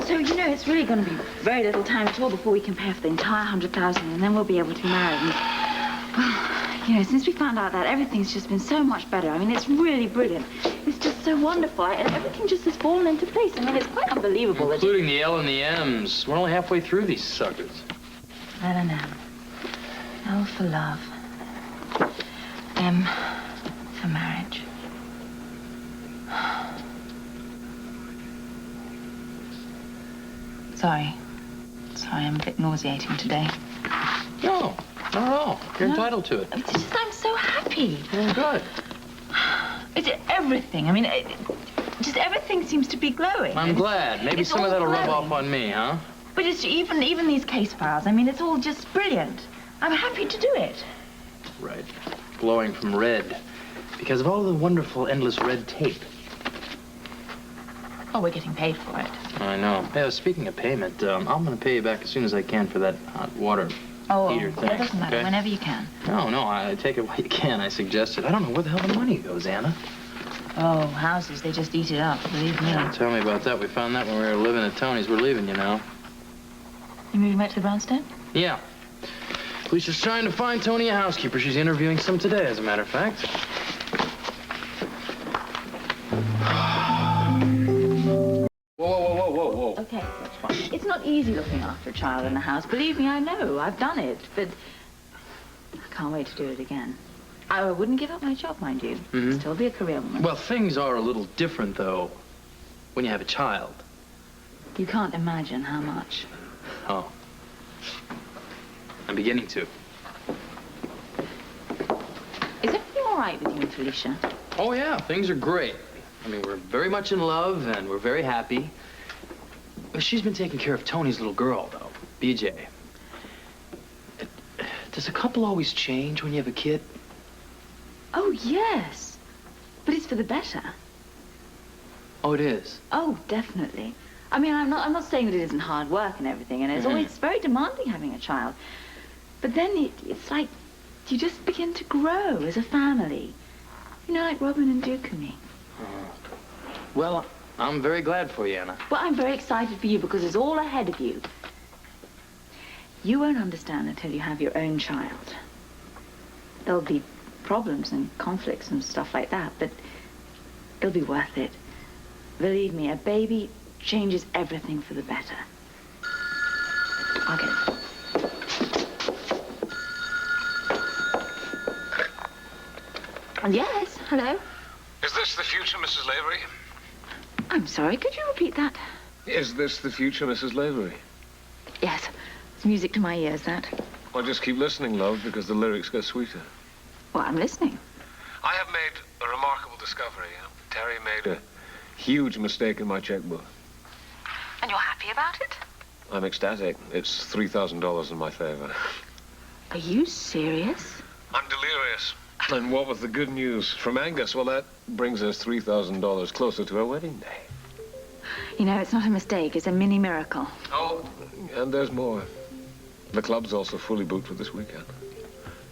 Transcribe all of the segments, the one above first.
So, you know, it's really going to be very little time at all before we can pay off the entire 100,000, and then we'll be able to be married. And, well, you know, since we found out that, everything's just been so much better. I mean, it's really brilliant. It's just so wonderful. And everything just has fallen into place. I mean, it's quite unbelievable. Including the L and the M's. We're only halfway through these suckers. L and M. L for love. M for marriage. Sorry, I'm a bit nauseating today. No, not at all. You're entitled to it. It's just I'm so happy. Good. It's everything. I mean, just everything seems to be glowing. I'm glad. Maybe some of that'll rub off on me, huh? But it's even these case files. I mean, it's all just brilliant. I'm happy to do it. Right. Glowing from red. Because of all the wonderful, endless red tape. Oh, we're getting paid for it. I know. Hey, speaking of payment, I'm going to pay you back as soon as I can for that hot water heater thing. That doesn't matter. Okay? Whenever you can. No, I take it while you can. I suggested. I don't know where the hell the money goes, Anna. Oh, houses, they just eat it up, believe me. Tell me about that. We found that when we were living at Tony's. We're leaving, you know. You moving back to the brownstone? Yeah. Felicia's trying to find Tony a housekeeper. She's interviewing some today, as a matter of fact. Whoa. Okay. It's not easy looking after a child in a house. Believe me, I know. I've done it. But I can't wait to do it again. I wouldn't give up my job, mind you. Mm-hmm. Still be a career woman. Well, things are a little different, though, when you have a child. You can't imagine how much. Oh. I'm beginning to. Is everything all right with you and Felicia? Oh, yeah. Things are great. I mean, we're very much in love, and we're very happy. She's been taking care of Tony's little girl, though, BJ. Does a couple always change when you have a kid? Oh, yes. But it's for the better. Oh, it is? Oh, definitely. I mean, I'm not saying that it isn't hard work and everything, and it's always very demanding having a child. But then it's like you just begin to grow as a family. You know, like Robin and Duke and me. Well, I'm very glad for you, Anna. Well, I'm very excited for you because it's all ahead of you. You won't understand until you have your own child. There'll be problems and conflicts and stuff like that, but it'll be worth it. Believe me, a baby changes everything for the better. I'll get it. Yes, hello? Is this the future, Mrs. Lavery? I'm sorry, could you repeat that? Is this the future, Mrs. Lavery? Yes, it's music to my ears, that. Well, just keep listening, love, because the lyrics get sweeter. Well, I'm listening. I have made a remarkable discovery. Terry made a huge mistake in my checkbook. And you're happy about it? I'm ecstatic. It's $3,000 in my favor. Are you serious? I'm delirious. And what with the good news from Angus, well, that brings us $3,000 closer to our wedding day. You know, it's not a mistake. It's a mini miracle. Oh, and there's more. The club's also fully booked for this weekend.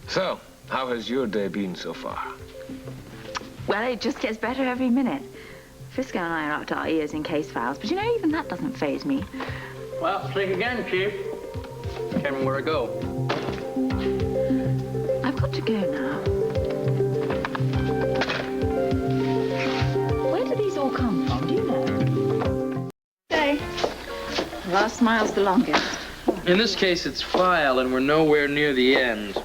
So, how has your day been so far? Well, it just gets better every minute. Frisco and I are up to our ears in case files, but you know, even that doesn't faze me. Well, think again, Chief. Can't remember where to go. I've got to go now. Where do these all come from? Do you know? Okay. The last mile's the longest. In this case, it's file, and we're nowhere near the end.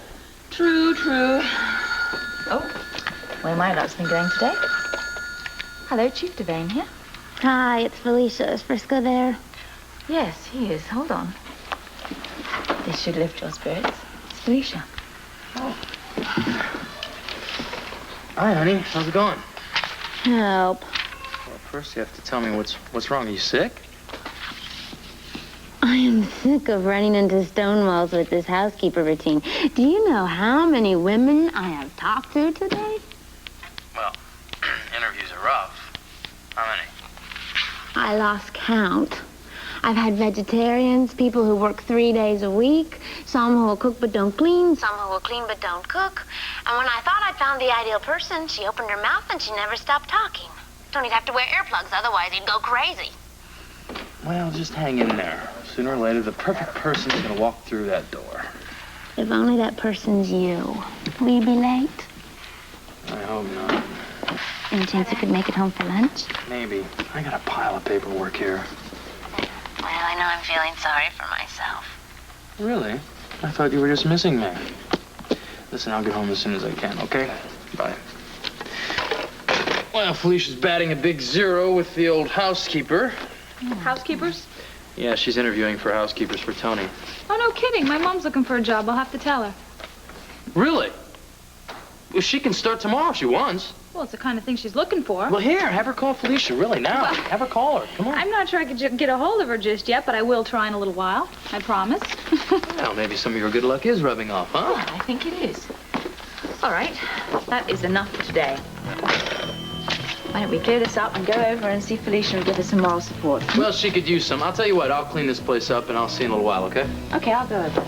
True. Oh, where my luck's been going today. Hello, Chief Devane here. Hi, it's Felicia. Is Frisco there? Yes, he is. Hold on. This should lift your spirits. It's Felicia. Oh. Hi, honey. How's it going? Help. Well, first you have to tell me what's wrong. Are you sick? I am sick of running into stone walls with this housekeeper routine. Do you know how many women I have talked to today? Well, interviews are rough. How many? I lost count. I've had vegetarians, people who work 3 days a week, some who will cook but don't clean, some who will clean but don't cook. And when I thought I'd found the ideal person, she opened her mouth and she never stopped talking. Don't even have to wear earplugs, otherwise he'd go crazy. Well, just hang in there. Sooner or later, the perfect person's gonna walk through that door. If only that person's you. Will you be late? I hope not. Any chance you could make it home for lunch? Maybe. I got a pile of paperwork here. Well, I know I'm feeling sorry for myself. Really? I thought you were just missing me. Listen, I'll get home as soon as I can, okay? Bye. Well, Felicia's batting a big 0 with the old housekeeper. Housekeepers? Yeah, she's interviewing for housekeepers for Tony. Oh, no kidding. My mom's looking for a job. I'll have to tell her. Really? Well, she can start tomorrow if she wants. Well, it's the kind of thing she's looking for. Well, here, have her call Felicia, really, now. Well, have her call her. Come on. I'm not sure I could get a hold of her just yet, but I will try in a little while. I promise. Well, maybe some of your good luck is rubbing off, huh? Yeah, I think it is. All right. That is enough for today. Why don't we clear this up and go over and see Felicia and give her some moral support? Well, she could use some. I'll tell you what, I'll clean this place up and I'll see you in a little while, okay? Okay, I'll go over.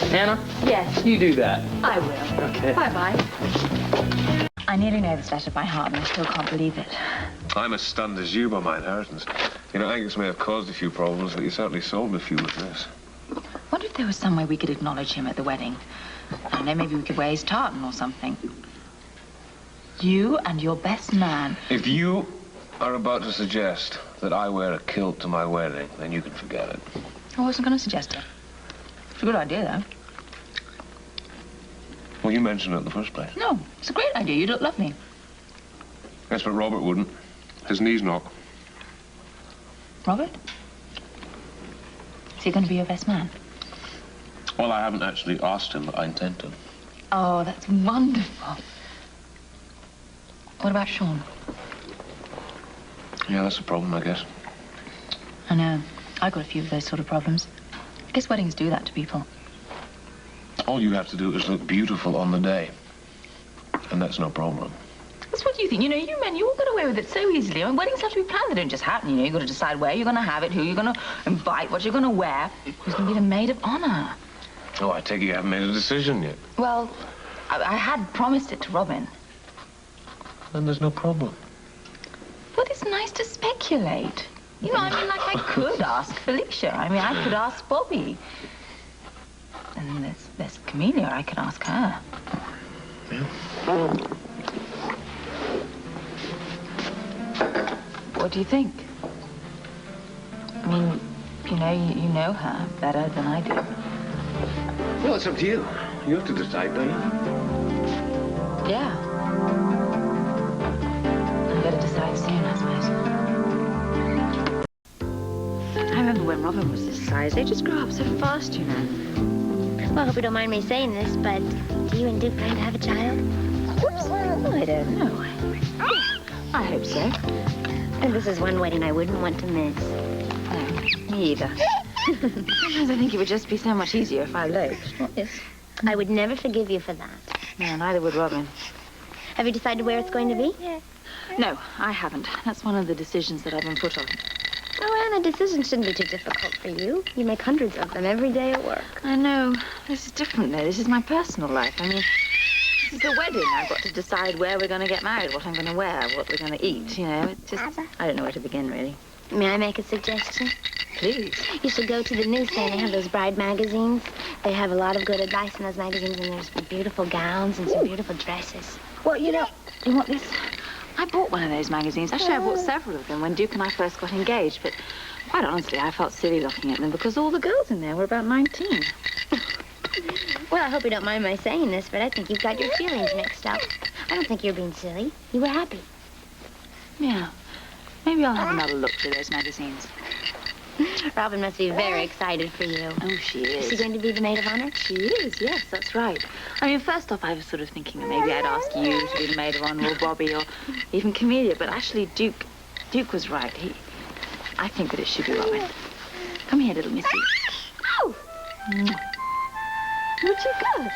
Anna? Yes, You do that. I will. Okay. Bye-bye. I nearly know this letter by heart, and I still can't believe it. I'm as stunned as you by my inheritance. You know, Angus may have caused a few problems, but he certainly solved a few with this. Wonder if there was some way we could acknowledge him at the wedding. I don't know, maybe we could wear his tartan or something. You and your best man. If you are about to suggest that I wear a kilt to my wedding, then you can forget it. I wasn't going to suggest it. It's a good idea, though. Well, you mentioned it in the first place. No, it's a great idea. You'd look lovely. Yes, but Robert wouldn't. His knees knock. Robert? Is he going to be your best man? Well, I haven't actually asked him, but I intend to. Oh, that's wonderful. What about Sean? Yeah, that's a problem, I guess. I know. I've got a few of those sort of problems. I guess weddings do that to people. All you have to do is look beautiful on the day. And that's no problem. That's what you think. You know, you men, you all get away with it so easily. I mean, weddings have to be planned. They don't just happen, you know. You've got to decide where you're going to have it, who you're going to invite, what you're going to wear, who's going to be the maid of honor. Oh, I take it you haven't made a decision yet. Well, I had promised it to Robin. Then there's no problem. But it's nice to speculate. You know, I mean, like, I could ask Felicia. I mean, I could ask Bobby. And there's Camellia. I could ask her. Yeah. What do you think? I mean, you know her better than I do. Well, it's up to you. You have to decide, don't you? Yeah. I better decide soon, I suppose. I remember when Robin was this size. They just grow up so fast, you know. Well, I hope you don't mind me saying this, but do you and Duke plan to have a child? Oops. I don't know. I hope so. And this is one wedding I wouldn't want to miss. No, me either. Sometimes I think it would just be so much easier if I eloped. Not this. I would never forgive you for that. No, neither would Robin. Have you decided where it's going to be? No, I haven't. That's one of the decisions that I've been put on. Oh, Anna, decisions shouldn't be too difficult for you. You make hundreds of them every day at work. I know. This is different, though. This is my personal life. I mean, this is a wedding. I've got to decide where we're going to get married, what I'm going to wear, what we're going to eat, you know. It's just, I don't know where to begin, really. May I make a suggestion? Please. You should go to the newsstand. They have those bride magazines. They have a lot of good advice in those magazines, and there's some beautiful gowns and some beautiful dresses. Well, you know, do you want this? I bought one of those magazines. Actually, I bought several of them when Duke and I first got engaged, but quite honestly, I felt silly looking at them because all the girls in there were about 19. Well, I hope you don't mind my saying this, but I think you've got your feelings mixed up. I don't think you're being silly. You were happy. Yeah. Maybe I'll have another look through those magazines. Robin must be very excited for you. Oh, she is. Is she going to be the maid of honor? She is, yes, that's right. I mean, first off, I was sort of thinking that maybe I'd ask you to be the maid of honor, or Bobby, or even Camellia, but actually Duke was right. I think that it should be Robin. Come here, little missy. Oh! Would you go?